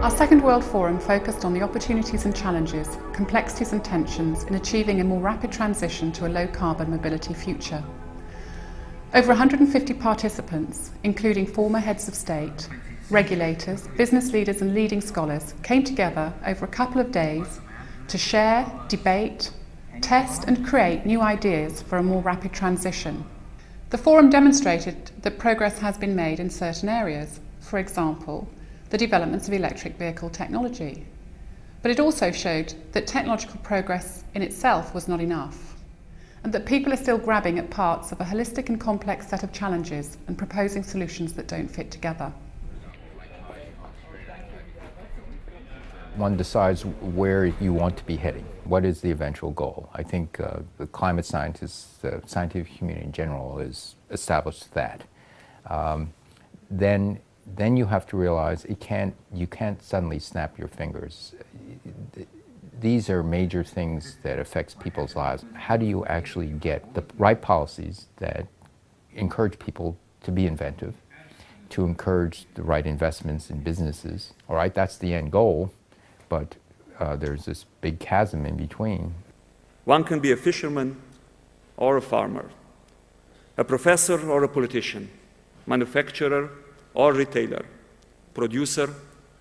Our Second World Forum focused on the opportunities and challenges, complexities and tensions in achieving a more rapid transition to a low-carbon mobility future. Over 150 participants, including former heads of state, regulators, business leaders and leading scholars, came together over a couple of days to share, debate, test and create new ideas for a more rapid transition. The forum demonstrated that progress has been made in certain areas, for example, the developments of electric vehicle technology. But it also showed that technological progress in itself was not enough, and that people are still grabbing at parts of a holistic and complex set of challenges and proposing solutions that don't fit together. One decides where you want to be heading. What is the eventual goal? I think the climate scientists, the scientific community in general, has established that. Then you have to realize you can't suddenly snap your fingers. These are major things that affects people's lives. How do you actually get the right policies that encourage people to be inventive, to encourage the right investments in businesses? All right, that's the end goal, but there's this big chasm in between. One can be a fisherman or a farmer, a professor or a politician, manufacturer or retailer, producer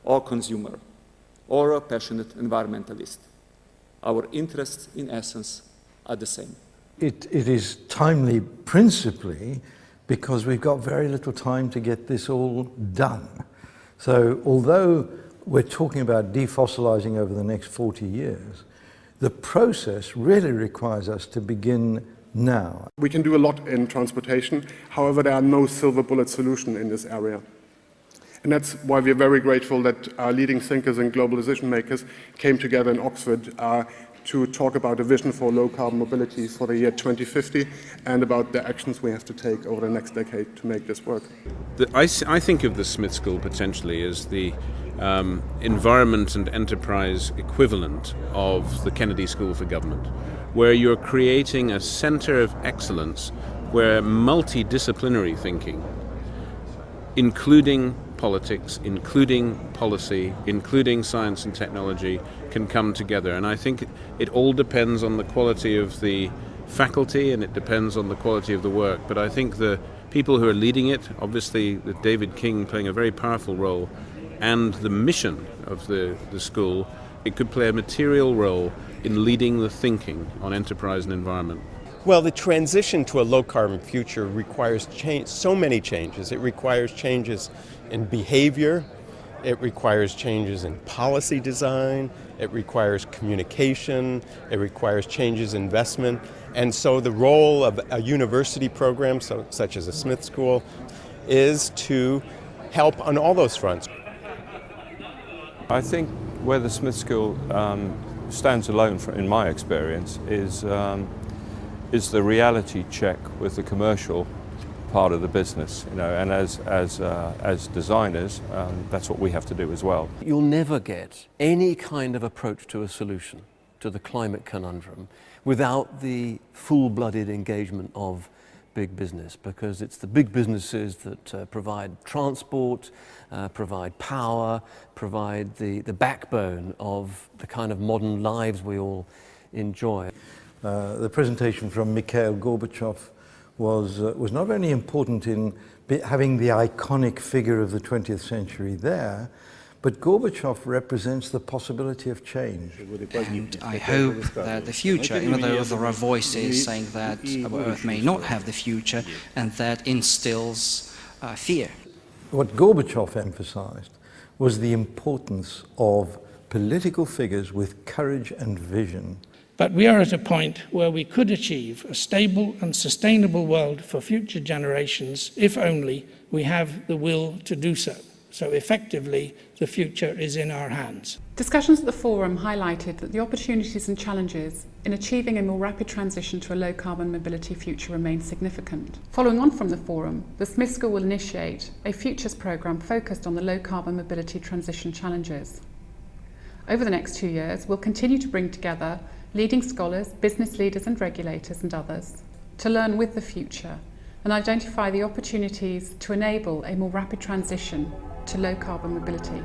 or consumer, or a passionate environmentalist. Our interests, in essence, are the same. It is timely principally because we've got very little time to get this all done. So although we're talking about defossilizing over the next 40 years, the process really requires us to begin now. We can do a lot in transportation, however there are no silver bullet solutions in this area. And that's why we're very grateful that our leading thinkers and global decision makers came together in Oxford to talk about a vision for low carbon mobility for the year 2050 and about the actions we have to take over the next decade to make this work. I think of the Smith School potentially as the environment and enterprise equivalent of the Kennedy School for Government, where you're creating a center of excellence where multidisciplinary thinking, including politics, including policy, including science and technology, can come together. And I think it all depends on the quality of the faculty and it depends on the quality of the work. But I think the people who are leading it, obviously with David King playing a very powerful role, and the mission of the school, it could play a material role in leading the thinking on enterprise and environment. Well, the transition to a low-carbon future requires so many changes. It requires changes in behavior, it requires changes in policy design, it requires communication, it requires changes in investment. And so the role of a university program, such as a Smith School, is to help on all those fronts. I think where the Smith School stands alone, in my experience, is the reality check with the commercial part of the business, and as designers, that's what we have to do as well. You'll never get any kind of approach to a solution to the climate conundrum without the full-blooded engagement of big business, because it's the big businesses that provide transport, provide power, provide the backbone of the kind of modern lives we all enjoy. The presentation from Mickhail Gorbatchev was not only important in having the iconic figure of the 20th century there, but Gorbachev represents the possibility of change. And I hope that the future, even though there are voices saying that our Earth may not have the future, and that instills fear. What Gorbachev emphasized was the importance of political figures with courage and vision. But we are at a point where we could achieve a stable and sustainable world for future generations if only we have the will to do so. So effectively, the future is in our hands. Discussions at the forum highlighted that the opportunities and challenges in achieving a more rapid transition to a low-carbon mobility future remain significant. Following on from the forum, the Smith School will initiate a Futures programme focused on the low-carbon mobility transition challenges. Over the next 2 years, we'll continue to bring together leading scholars, business leaders and regulators and others to learn with the future and identify the opportunities to enable a more rapid transition to low-carbon mobility.